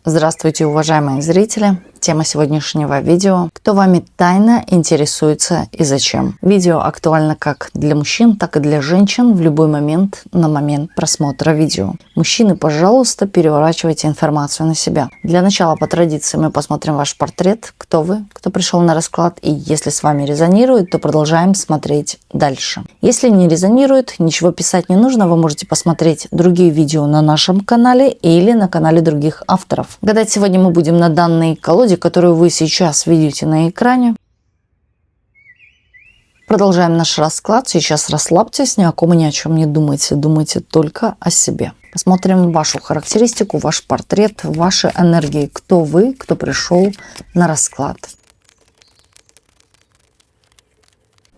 Здравствуйте, уважаемые зрители! Тема сегодняшнего видео: кто вами тайно интересуется и зачем? Видео актуально как для мужчин, так и для женщин в любой момент на момент просмотра видео. Мужчины, пожалуйста, переворачивайте информацию на себя. Для начала, по традиции, мы посмотрим ваш портрет. Кто вы, кто пришел на расклад, и если с вами резонирует, то продолжаем смотреть дальше. Если не резонирует, ничего писать не нужно, вы можете посмотреть другие видео на нашем канале или на канале других авторов. Гадать сегодня мы будем на данной колоде, которую вы сейчас видите на экране. Продолжаем наш расклад. Сейчас расслабьтесь, ни о ком и ни о чем не думайте. Думайте только о себе. Посмотрим вашу характеристику, ваш портрет, ваши энергии. Кто вы, кто пришел на расклад.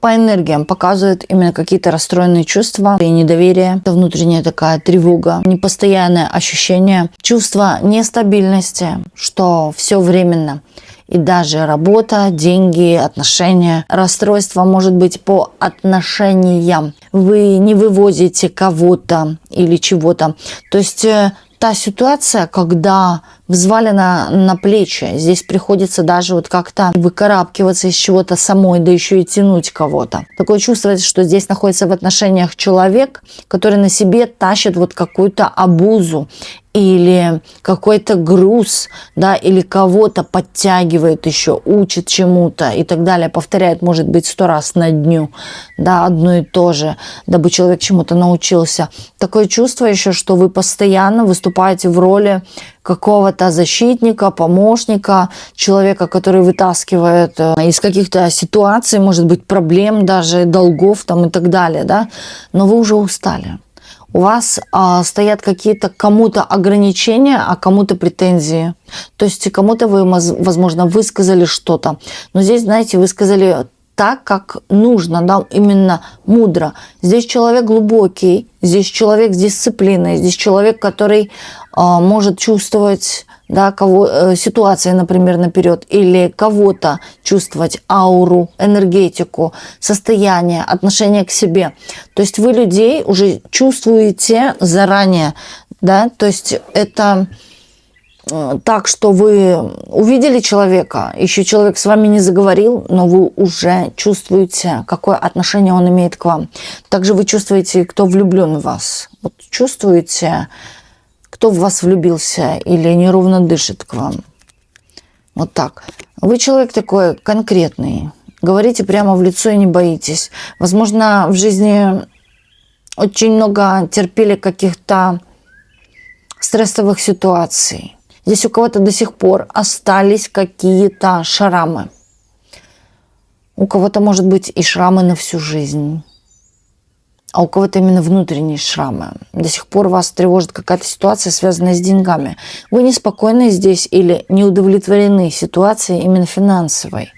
По энергиям показывают именно какие-то расстроенные чувства и недоверие, внутренняя такая тревога, непостоянное ощущение, чувство нестабильности, что все временно. И даже работа, деньги, отношения, расстройство может быть по отношениям. Вы не вывозите кого-то или чего-то. То есть та ситуация, когда взвалена на плечи. Здесь приходится даже вот как-то выкарабкиваться из чего-то самой, да еще и тянуть кого-то. Такое чувство, что здесь находится в отношениях человек, который на себе тащит вот какую-то обузу или какой-то груз, да, или кого-то подтягивает еще, учит чему-то и так далее, повторяет, может быть, 100 раз на дню, да, одно и то же, дабы человек чему-то научился. Такое чувство еще, что вы постоянно выступаете в роли какого-то защитника, помощника, человека, который вытаскивает из каких-то ситуаций, может быть, проблем, даже долгов там и так далее, да, но вы уже устали. У вас стоят какие-то кому-то ограничения, а кому-то претензии. То есть кому-то вы, возможно, высказали что-то. Но здесь, знаете, высказали так, как нужно, да, именно мудро. Здесь человек глубокий, здесь человек с дисциплиной, здесь человек, который может чувствовать, да, ситуации, например, наперед, или кого-то чувствовать, ауру, энергетику, состояние, отношение к себе. То есть вы людей уже чувствуете заранее, да, то есть это так, что вы увидели человека, еще человек с вами не заговорил, но вы уже чувствуете, какое отношение он имеет к вам. Также вы чувствуете, кто влюблен в вас. Вот чувствуете, кто в вас влюбился или неровно дышит к вам. Вот так. Вы человек такой конкретный. Говорите прямо в лицо и не боитесь. Возможно, в жизни очень много терпели каких-то стрессовых ситуаций. Здесь у кого-то до сих пор остались какие-то шрамы. У кого-то, может быть, и шрамы на всю жизнь. А у кого-то именно внутренние шрамы. До сих пор вас тревожит какая-то ситуация, связанная с деньгами. Вы неспокойны здесь или не удовлетворены ситуацией именно финансовой.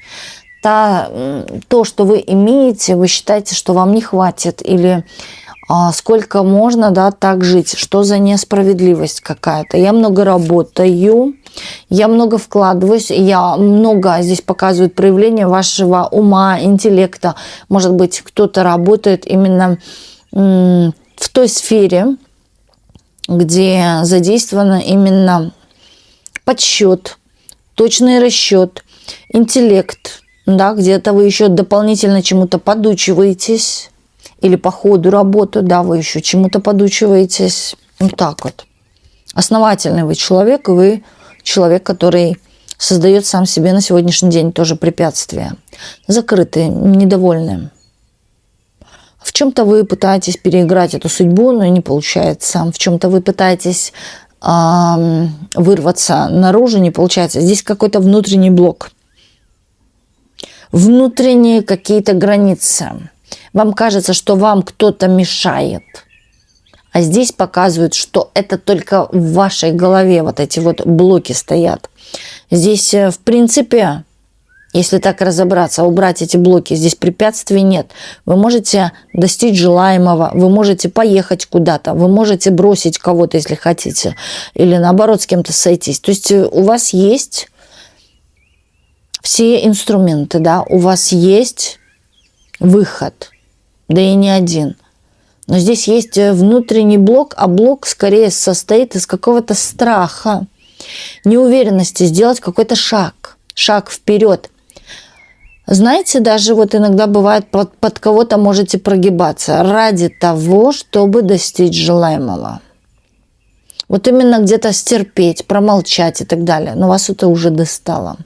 То, что вы имеете, вы считаете, что вам не хватит, или сколько можно, да, так жить, что за несправедливость какая-то. Я много работаю, я много вкладываюсь, я много, здесь показывают проявление вашего ума, интеллекта. Может быть, кто-то работает именно в той сфере, где задействовано именно подсчет, точный расчет, интеллект, да, где-то вы еще дополнительно чему-то подучиваетесь. Или по ходу работы, да, вы еще чему-то подучиваетесь. Вот так вот. Основательный вы человек, и вы человек, который создает сам себе на сегодняшний день тоже препятствия. Закрытые, недовольные. В чем-то вы пытаетесь переиграть эту судьбу, но не получается. В чем-то вы пытаетесь вырваться наружу, не получается. Здесь какой-то внутренний блок. Внутренние какие-то границы. Вам кажется, что вам кто-то мешает. А здесь показывают, что это только в вашей голове вот эти вот блоки стоят. Здесь, в принципе, если так разобраться, убрать эти блоки, здесь препятствий нет. Вы можете достичь желаемого, вы можете поехать куда-то, вы можете бросить кого-то, если хотите, или наоборот с кем-то сойтись. То есть у вас есть все инструменты, да, у вас есть выход. Да и не один. Но здесь есть внутренний блок, а блок скорее состоит из какого-то страха, неуверенности сделать какой-то шаг вперед. Знаете, даже вот иногда бывает, под кого-то можете прогибаться ради того, чтобы достичь желаемого. Вот именно где-то стерпеть, промолчать и так далее. Но вас это уже достало.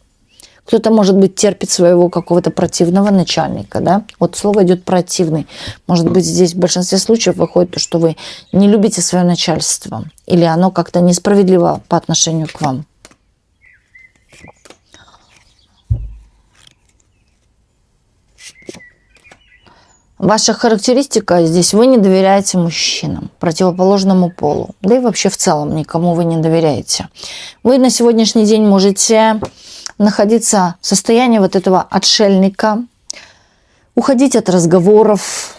Кто-то, может быть, терпит своего какого-то противного начальника, да? Вот слово идет противный. Может быть, здесь в большинстве случаев выходит то, что вы не любите свое начальство. Или оно как-то несправедливо по отношению к вам. Ваша характеристика здесь: вы не доверяете мужчинам, противоположному полу. Да и вообще в целом никому вы не доверяете. Вы на сегодняшний день можете находиться в состоянии вот этого отшельника, уходить от разговоров,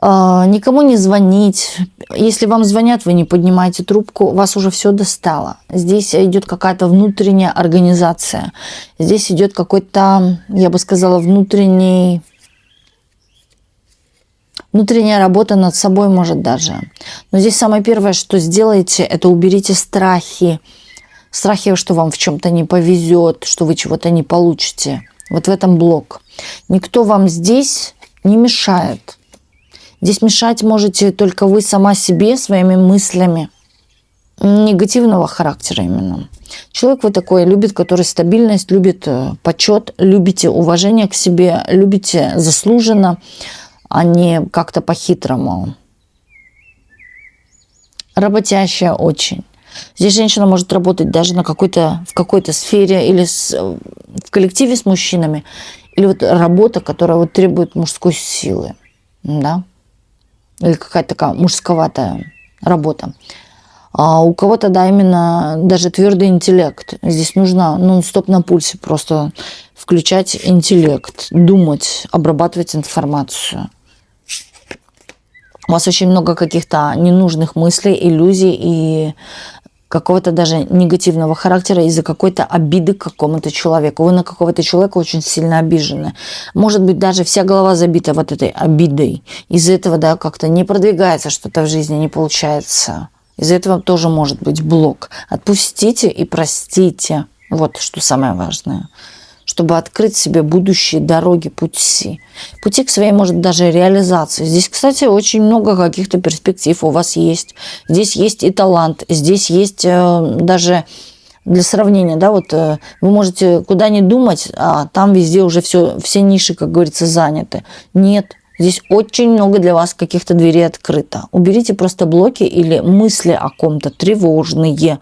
никому не звонить. Если вам звонят, вы не поднимаете трубку, вас уже все достало. Здесь идет какая-то внутренняя организация. Здесь идет какой-то, я бы сказала, внутренняя работа над собой, может, даже. Но здесь самое первое, что сделаете, это уберите страхи. Страхи, что вам в чем-то не повезет, что вы чего-то не получите. Вот в этом блок. Никто вам здесь не мешает. Здесь мешать можете только вы сама себе, своими мыслями. Негативного характера именно. Человек вы такой любит, который стабильность, любит почет, любите уважение к себе, любите заслуженно, а не как-то по-хитрому. Работящая очень. Здесь женщина может работать даже в какой-то сфере или в коллективе с мужчинами. Или вот работа, которая вот требует мужской силы. Да? Или какая-то такая мужсковатая работа. А у кого-то, да, именно даже твердый интеллект. Здесь нужно нон-стоп на пульсе просто включать интеллект, думать, обрабатывать информацию. У вас очень много каких-то ненужных мыслей, иллюзий и какого-то даже негативного характера из-за какой-то обиды к какому-то человеку. Вы на какого-то человека очень сильно обижены. Может быть, даже вся голова забита вот этой обидой. Из-за этого, да, как-то не продвигается что-то в жизни, не получается. Из-за этого тоже может быть блок. Отпустите и простите. Вот что самое важное. Чтобы открыть себе будущие дороги, пути. Пути к своей, может, даже реализации. Здесь, кстати, очень много каких-то перспектив у вас есть. Здесь есть и талант, здесь есть даже для сравнения, да, вот вы можете куда ни думать, а там везде уже все ниши, как говорится, заняты. Нет, здесь очень много для вас каких-то дверей открыто. Уберите просто блоки или мысли о ком-то тревожные,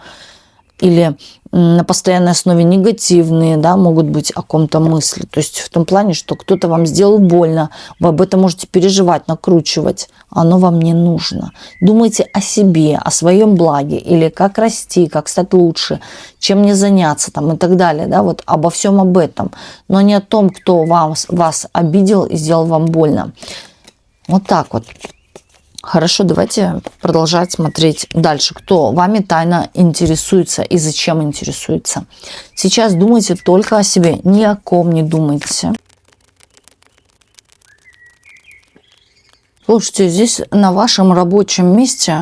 или на постоянной основе негативные, да, могут быть о ком-то мысли. То есть в том плане, что кто-то вам сделал больно, вы об этом можете переживать, накручивать. Оно вам не нужно. Думайте о себе, о своем благе, или как расти, как стать лучше, чем мне заняться там, и так далее. Да, вот обо всем об этом. Но не о том, кто вас обидел и сделал вам больно. Вот так вот. Хорошо, давайте продолжать смотреть дальше. Кто вами тайно интересуется и зачем интересуется. Сейчас думайте только о себе, ни о ком не думайте. Слушайте, здесь на вашем рабочем месте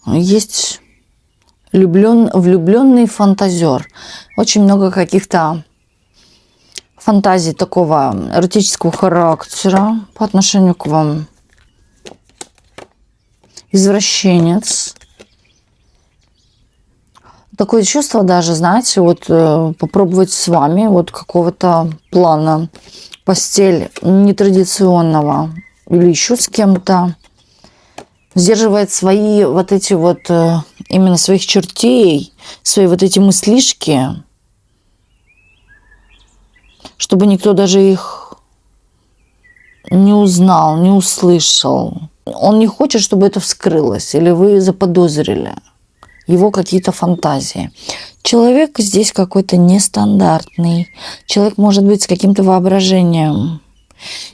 есть влюбленный фантазер. Очень много каких-то фантазий такого эротического характера по отношению к вам. Извращенец. Такое чувство даже, знаете, вот попробовать с вами вот какого-то плана постель нетрадиционного или еще с кем-то. Сдерживает свои вот эти вот, именно своих чертей, свои вот эти мыслишки, чтобы никто даже их не узнал, не услышал. Он не хочет, чтобы это вскрылось, или вы заподозрили его какие-то фантазии. Человек здесь какой-то нестандартный. Человек может быть с каким-то воображением.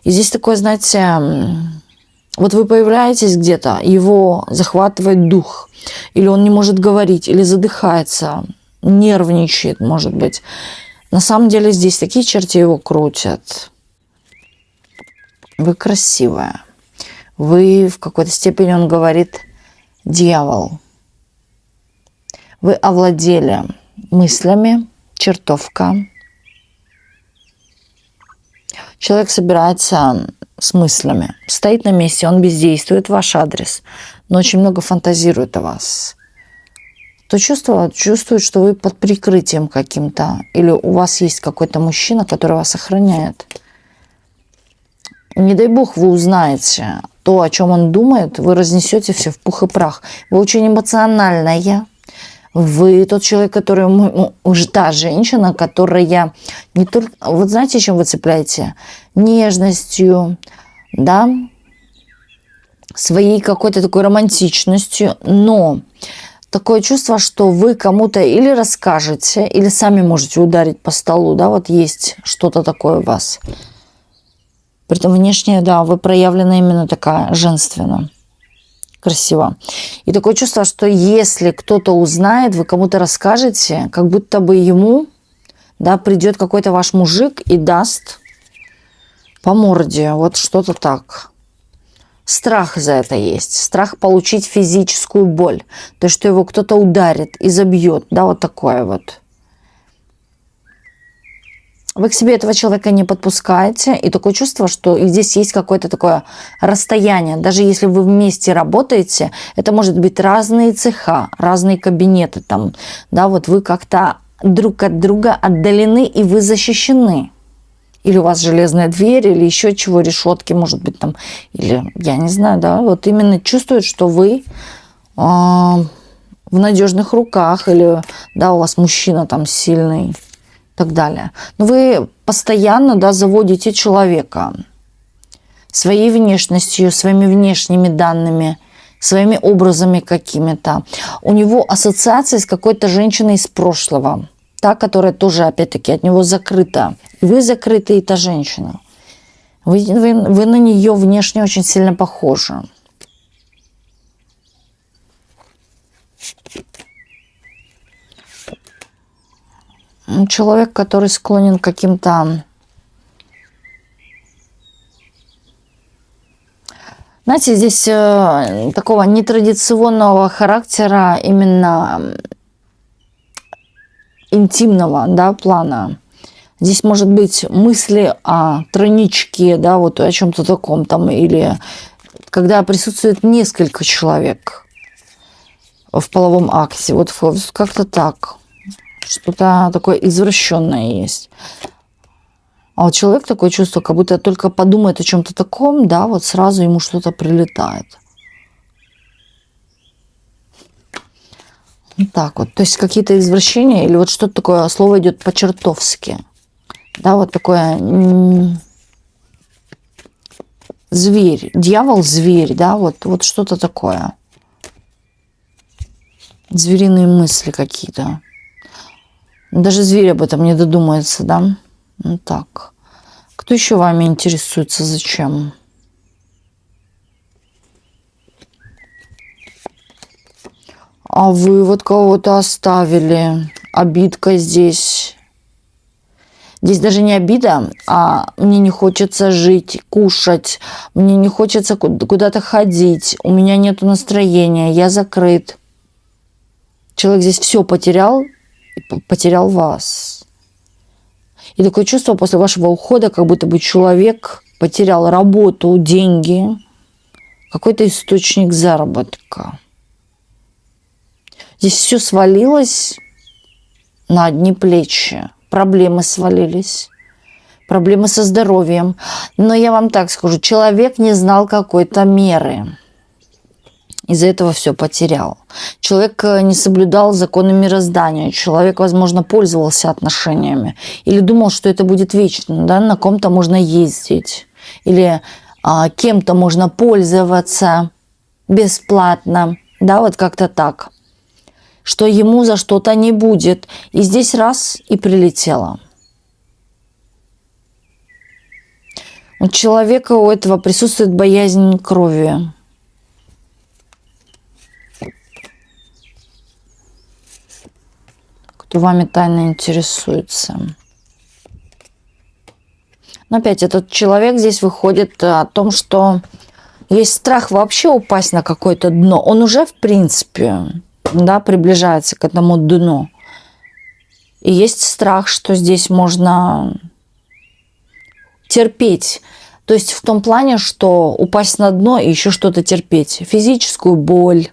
И здесь такое, знаете, вот вы появляетесь где-то, его захватывает дух, или он не может говорить, или задыхается, нервничает, может быть. На самом деле здесь такие черти его крутят. Вы красивая. Вы в какой-то степени, он говорит, дьявол. Вы овладели мыслями, чертовка. Человек собирается с мыслями, стоит на месте, он бездействует в ваш адрес, но очень много фантазирует о вас. То чувствует, что вы под прикрытием каким-то, или у вас есть какой-то мужчина, который вас охраняет. Не дай бог вы узнаете то, о чем он думает, вы разнесете все в пух и прах. Вы очень эмоциональная. Вы тот человек, который... уже та женщина, которая не только... Вот знаете, чем вы цепляете? Нежностью, да? Своей какой-то такой романтичностью. Но такое чувство, что вы кому-то или расскажете, или сами можете ударить по столу, да? Вот есть что-то такое у вас. Притом внешне, да, вы проявлена именно такая женственно. Красиво. И такое чувство, что если кто-то узнает, вы кому-то расскажете, как будто бы ему, да, придет какой-то ваш мужик и даст по морде. Вот что-то так. Страх за это есть. Страх получить физическую боль. То есть, что его кто-то ударит и забьет. Да, вот такое вот. Вы к себе этого человека не подпускаете, и такое чувство, что здесь есть какое-то такое расстояние. Даже если вы вместе работаете, это может быть разные цеха, разные кабинеты там, да, вот вы как-то друг от друга отдалены, и вы защищены. Или у вас железная дверь, или еще чего, решетки, может быть, там, или, я не знаю, да, вот именно чувствуют, что вы в надежных руках, или, да, у вас мужчина там сильный. Так далее. Но вы постоянно, да, заводите человека своей внешностью, своими внешними данными, своими образами какими-то. У него ассоциация с какой-то женщиной из прошлого, та, которая тоже, опять-таки, от него закрыта. Вы закрыты, и та женщина. Вы на нее внешне очень сильно похожи. Человек, который склонен к каким-то... Знаете, здесь такого нетрадиционного характера, именно интимного, да, плана. Здесь может быть мысли о тройничке, да, вот о чем-то таком там, или когда присутствует несколько человек в половом акте. Вот как-то так. Что-то такое извращенное есть. А вот человек такое чувство, как будто только подумает о чем-то таком, да, вот сразу ему что-то прилетает. Вот так вот. То есть какие-то извращения или вот что-то такое, слово идет по-чертовски. Да, вот такое зверь, дьявол-зверь, да, вот что-то такое. Звериные мысли какие-то. Даже зверь об этом не додумается, да? Ну так. Кто еще вами интересуется? Зачем? А вы вот кого-то оставили. Обидка здесь. Здесь даже не обида, а мне не хочется жить, кушать. Мне не хочется куда-то ходить. У меня нет настроения. Я закрыт. Человек здесь все потерял. Потерял вас. И такое чувство после вашего ухода, как будто бы человек потерял работу, деньги, какой-то источник заработка. Здесь все свалилось на одни плечи. Проблемы свалились. Проблемы со здоровьем. Но я вам так скажу, человек не знал какой-то меры. Из-за этого все потерял. Человек не соблюдал законы мироздания. Человек, возможно, пользовался отношениями. Или думал, что это будет вечно. Да? На ком-то можно ездить. Или кем-то можно пользоваться бесплатно. Да, вот как-то так. Что ему за что-то не будет. И здесь раз и прилетело. У человека у этого присутствует боязнь крови. Кто вами тайно интересуется. Но опять этот человек здесь выходит о том, что есть страх вообще упасть на какое-то дно. Он уже в принципе да, приближается к этому дну. И есть страх, что здесь можно терпеть. То есть в том плане, что упасть на дно и еще что-то терпеть. Физическую боль,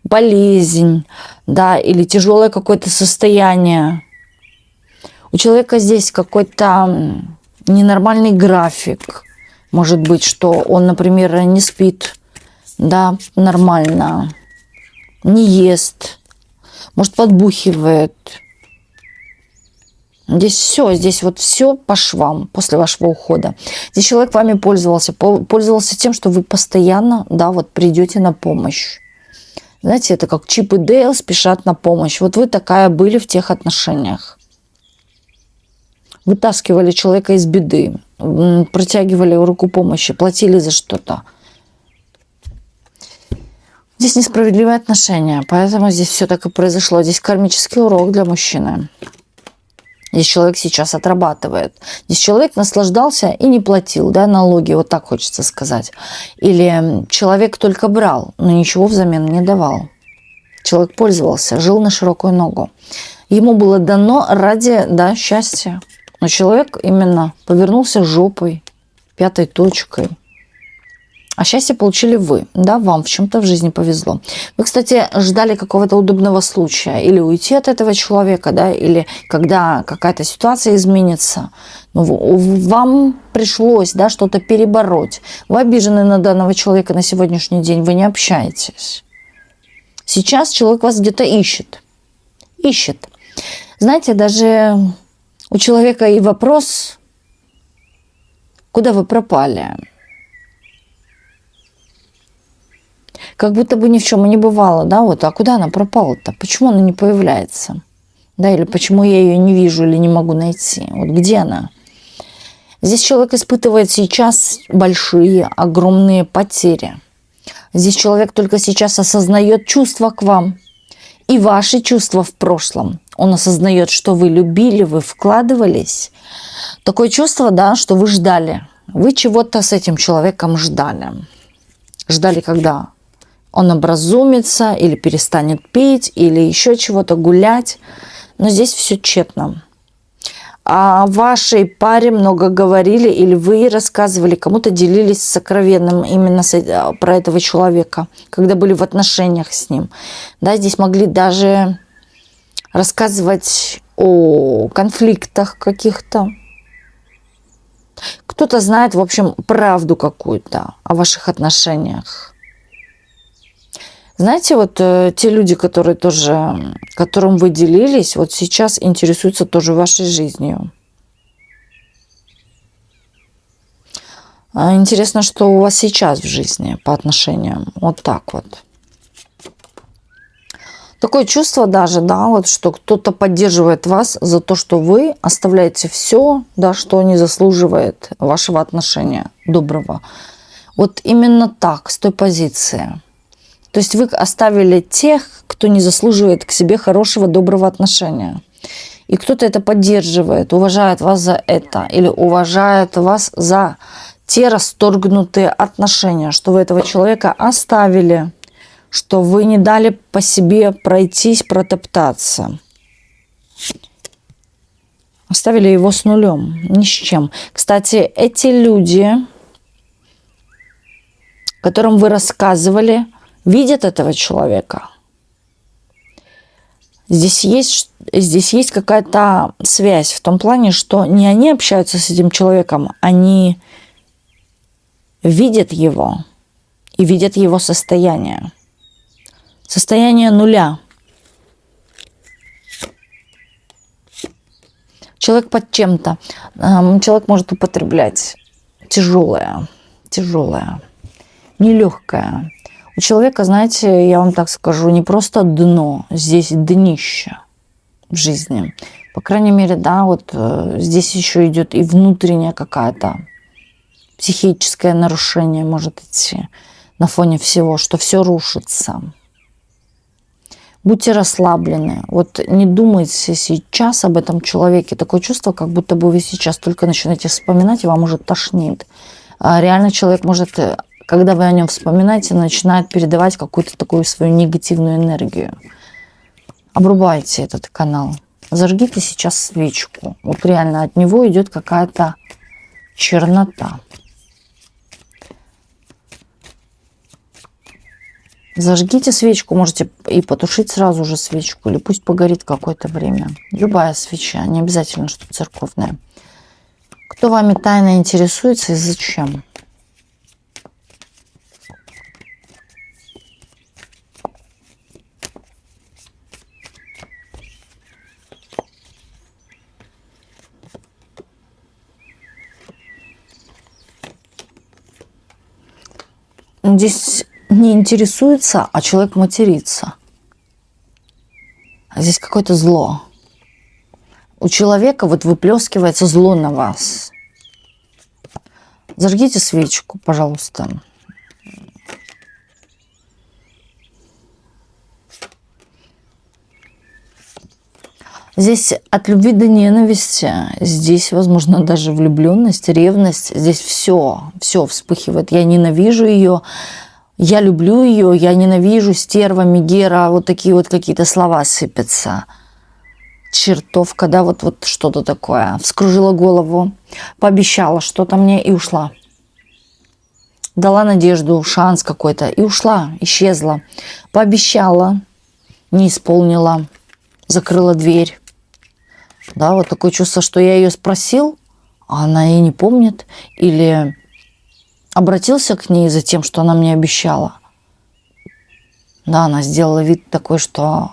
болезнь, да, или тяжелое какое-то состояние. У человека здесь какой-то ненормальный график. Может быть, что он, например, не спит, да, нормально, не ест, может, подбухивает. Здесь все, здесь вот все по швам после вашего ухода. Здесь человек вами пользовался тем, что вы постоянно, да, вот придете на помощь. Знаете, это как Чип и Дейл спешат на помощь. Вот вы такая были в тех отношениях. Вытаскивали человека из беды, протягивали руку помощи, платили за что-то. Здесь несправедливые отношения, поэтому здесь все так и произошло. Здесь кармический урок для мужчины. Здесь человек сейчас отрабатывает. Здесь человек наслаждался и не платил, да, налоги, вот так хочется сказать. Или человек только брал, но ничего взамен не давал. Человек пользовался, жил на широкую ногу. Ему было дано ради, да, счастья. Но человек именно повернулся жопой, пятой точкой. А счастье получили вы. Да, вам в чем-то в жизни повезло. Вы, кстати, ждали какого-то удобного случая. Или уйти от этого человека, да, или когда какая-то ситуация изменится. Но вам пришлось, да, что-то перебороть. Вы обижены на данного человека на сегодняшний день. Вы не общаетесь. Сейчас человек вас где-то ищет. Ищет. Знаете, даже у человека и вопрос, куда вы пропали? Как будто бы ни в чем и не бывало, да, вот, а куда она пропала-то? Почему она не появляется? Да, или почему я ее не вижу или не могу найти? Вот где она? Здесь человек испытывает сейчас большие, огромные потери. Здесь человек только сейчас осознает чувства к вам и ваши чувства в прошлом. Он осознает, что вы любили, вы вкладывались. Такое чувство, да, что вы ждали. Вы чего-то с этим человеком ждали. Ждали, когда он образумится или перестанет пить, или еще чего-то гулять. Но здесь все тщетно. О вашей паре много говорили, или вы рассказывали, кому-то делились сокровенным именно про этого человека, когда были в отношениях с ним. Да, здесь могли даже рассказывать о конфликтах каких-то. Кто-то знает, в общем, правду какую-то о ваших отношениях. Знаете, вот те люди, которые тоже, которым вы делились, вот сейчас интересуются тоже вашей жизнью. Интересно, что у вас сейчас в жизни по отношениям. Вот так вот. Такое чувство даже, да, вот, что кто-то поддерживает вас за то, что вы оставляете все, да, что не заслуживает вашего отношения доброго. Вот именно так, с той позиции. То есть вы оставили тех, кто не заслуживает к себе хорошего, доброго отношения. И кто-то это поддерживает, уважает вас за это. Или уважает вас за те расторгнутые отношения, что вы этого человека оставили, что вы не дали по себе пройтись, протоптаться. Оставили его с нулем, ни с чем. Кстати, эти люди, которым вы рассказывали, видят этого человека. Здесь есть какая-то связь в том плане, что не они общаются с этим человеком, они видят его и видят его состояние. Состояние нуля. Человек под чем-то. Человек может употреблять тяжелое, нелегкое. У человека, знаете, я вам так скажу, не просто дно, здесь днище в жизни. По крайней мере, да, вот здесь еще идет и внутренняя какая-то психическое нарушение может идти на фоне всего, что все рушится. Будьте расслаблены. Вот не думайте сейчас об этом человеке. Такое чувство, как будто бы вы сейчас только начинаете вспоминать, и вам уже тошнит. А реально человек может, когда вы о нем вспоминаете, начинает передавать какую-то такую свою негативную энергию. Обрубайте этот канал. Зажгите сейчас свечку. Вот реально от него идет какая-то чернота. Зажгите свечку. Можете и потушить сразу же свечку. Или пусть погорит какое-то время. Любая свеча. Не обязательно, что церковная. Кто вами тайно интересуется и зачем? Здесь не интересуется, а человек матерится. Здесь какое-то зло. У человека вот выплескивается зло на вас. Зажгите свечку, пожалуйста. Здесь от любви до ненависти, здесь, возможно, даже влюбленность, ревность. Здесь все вспыхивает. Я ненавижу ее, я люблю ее, я ненавижу, стерва, мегера. Вот такие вот какие-то слова сыпятся. Чертовка, да, вот что-то такое. Вскружила голову, пообещала что-то мне и ушла. Дала надежду, шанс какой-то и ушла, исчезла. Пообещала, не исполнила, закрыла дверь. Да, вот такое чувство, что я ее спросил, а она и не помнит. Или обратился к ней за тем, что она мне обещала. Да, она сделала вид такой, что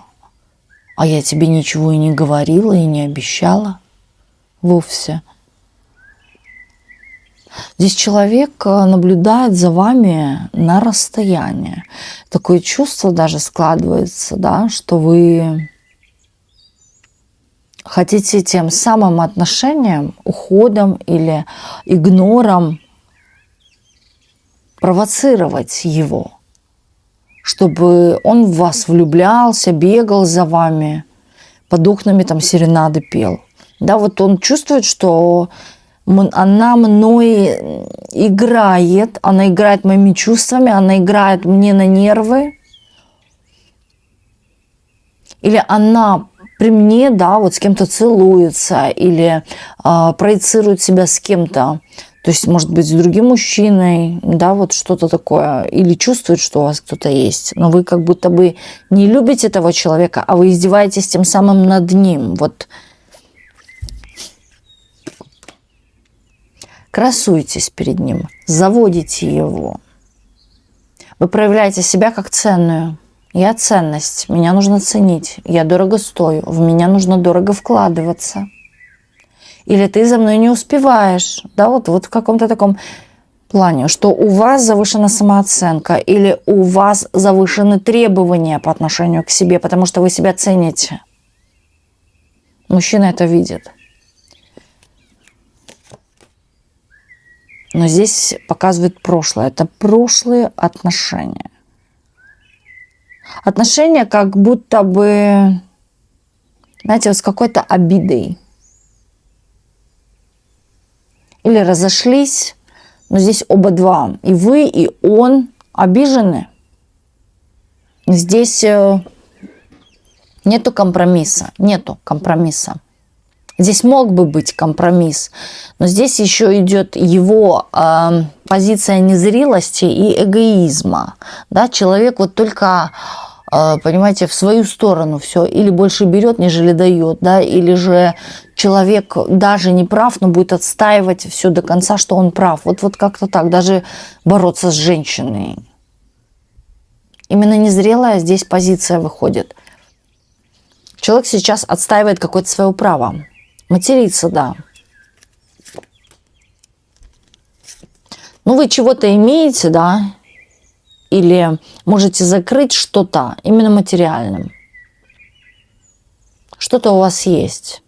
а я тебе ничего и не говорила, и не обещала вовсе. Здесь человек наблюдает за вами на расстоянии. Такое чувство даже складывается, да, что вы хотите тем самым отношением, уходом или игнором провоцировать его, чтобы он в вас влюблялся, бегал за вами, под окнами там серенады пел. Да, вот он чувствует, что она мной играет, она играет моими чувствами, она играет мне на нервы. Или она при мне, да, вот с кем-то целуется или проецирует себя с кем-то. То есть, может быть, с другим мужчиной, да, вот что-то такое. Или чувствует, что у вас кто-то есть. Но вы как будто бы не любите этого человека, а вы издеваетесь тем самым над ним. Вот. Красуйтесь перед ним, заводите его. Вы проявляете себя как ценную. Я ценность, меня нужно ценить, я дорого стою, в меня нужно дорого вкладываться. Или ты за мной не успеваешь, да, вот в каком-то таком плане, что у вас завышена самооценка или у вас завышены требования по отношению к себе, потому что вы себя цените. Мужчина это видит. Но здесь показывает прошлое. Это прошлые отношения. Отношения как будто бы, знаете, вот с какой-то обидой. Или разошлись, но здесь оба два. И вы, и он обижены. Здесь нету компромисса. Нету компромисса. Здесь мог бы быть компромисс, но здесь еще идет его позиция незрелости и эгоизма. Да? Человек вот только, понимаете, в свою сторону все. Или больше берет, нежели дает. Да? Или же человек даже не прав, но будет отстаивать все до конца, что он прав. Вот как-то так. Даже бороться с женщиной. Именно незрелая здесь позиция выходит. Человек сейчас отстаивает какое-то свое право. Материться, да. Ну, вы чего-то имеете, да, или можете закрыть что-то именно материальным. Что-то у вас есть.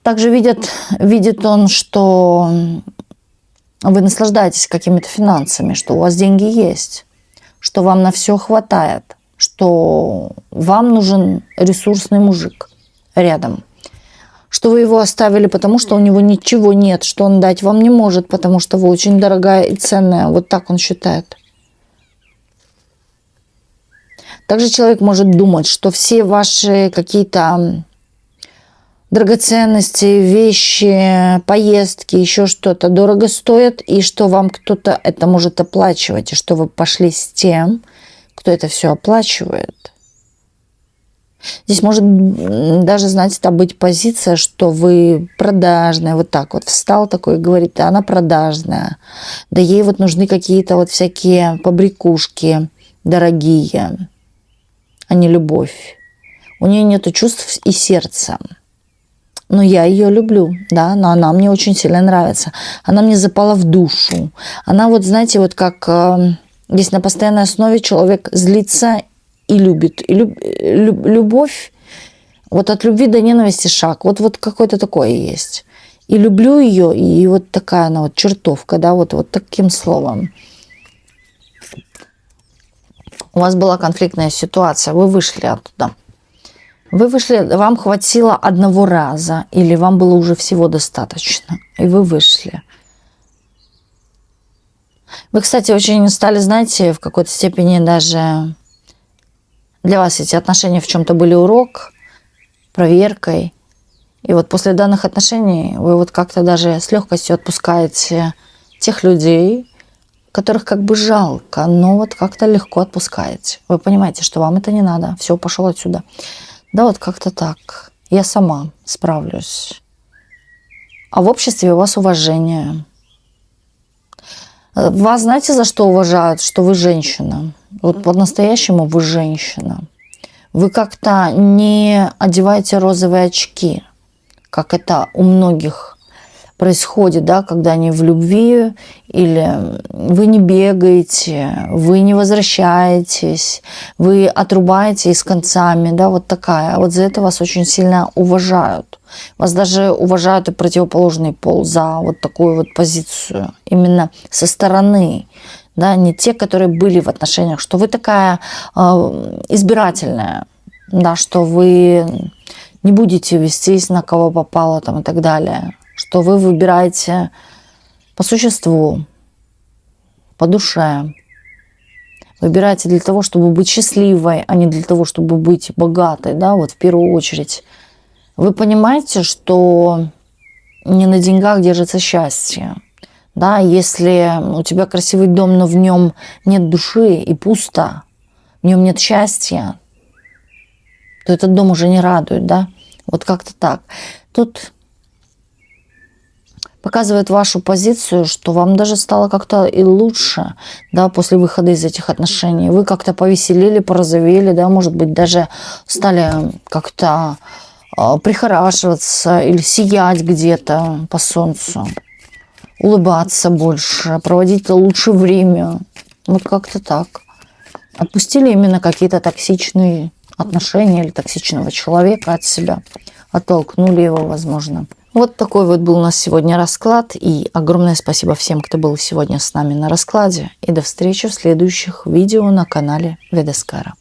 Также видит он, что вы наслаждаетесь какими-то финансами, что у вас деньги есть, что вам на все хватает, что вам нужен ресурсный мужик рядом. Что вы его оставили, потому что у него ничего нет, что он дать вам не может, потому что вы очень дорогая и ценная. Вот так он считает. Также человек может думать, что все ваши какие-то драгоценности, вещи, поездки, еще что-то дорого стоят, и что вам кто-то это может оплачивать, и что вы пошли с тем, кто это все оплачивает. Здесь может даже, знаете, там быть позиция, что вы продажная, вот так вот встал такой и говорит, да, она продажная, да ей вот нужны какие-то вот всякие побрякушки дорогие, а не любовь. У нее нету чувств и сердца. Но я ее люблю, да, но она мне очень сильно нравится. Она мне запала в душу. Она вот, знаете, вот как здесь на постоянной основе человек злится и любит. И любовь, вот от любви до ненависти шаг. Вот какое-то такое есть. И люблю ее, и вот такая она вот чертовка, да, вот таким словом. У вас была конфликтная ситуация, вы вышли оттуда. Вы вышли, вам хватило одного раза, или вам было уже всего достаточно, и вы вышли. Вы, кстати, очень стали, знаете, в какой-то степени даже для вас эти отношения в чем-то были урок, проверкой. И вот после данных отношений вы вот как-то даже с легкостью отпускаете тех людей, которых как бы жалко, но вот как-то легко отпускаете. Вы понимаете, что вам это не надо, все, пошел отсюда. Да, вот как-то так. Я сама справлюсь. А в обществе у вас уважение. Вас знаете, за что уважают? Что вы женщина. Вот по-настоящему вы женщина. Вы как-то не одеваете розовые очки, как это у многих происходит, да, когда они в любви, или вы не бегаете, вы не возвращаетесь, вы отрубаете и с концами, да, вот такая. Вот за это вас очень сильно уважают. Вас даже уважают и противоположный пол за вот такую вот позицию, именно со стороны, да, не те, которые были в отношениях, что вы такая избирательная, да, что вы не будете вестись на кого попало там и так далее. Что вы выбираете по существу, по душе. Выбираете для того, чтобы быть счастливой, а не для того, чтобы быть богатой, да, вот в первую очередь. Вы понимаете, что не на деньгах держится счастье. Да, если у тебя красивый дом, но в нем нет души и пусто, в нем нет счастья, то этот дом уже не радует, да. Вот как-то так. Тут показывает вашу позицию, что вам даже стало как-то и лучше, да, после выхода из этих отношений. Вы как-то повеселели, порозовели, да, может быть, даже стали как-то прихорашиваться или сиять где-то по солнцу, улыбаться больше, проводить лучше время. Вот как-то так. Отпустили именно какие-то токсичные отношения или токсичного человека от себя. Оттолкнули его, возможно. Вот такой вот был у нас сегодня расклад. И огромное спасибо всем, кто был сегодня с нами на раскладе. И до встречи в следующих видео на канале Ведескара.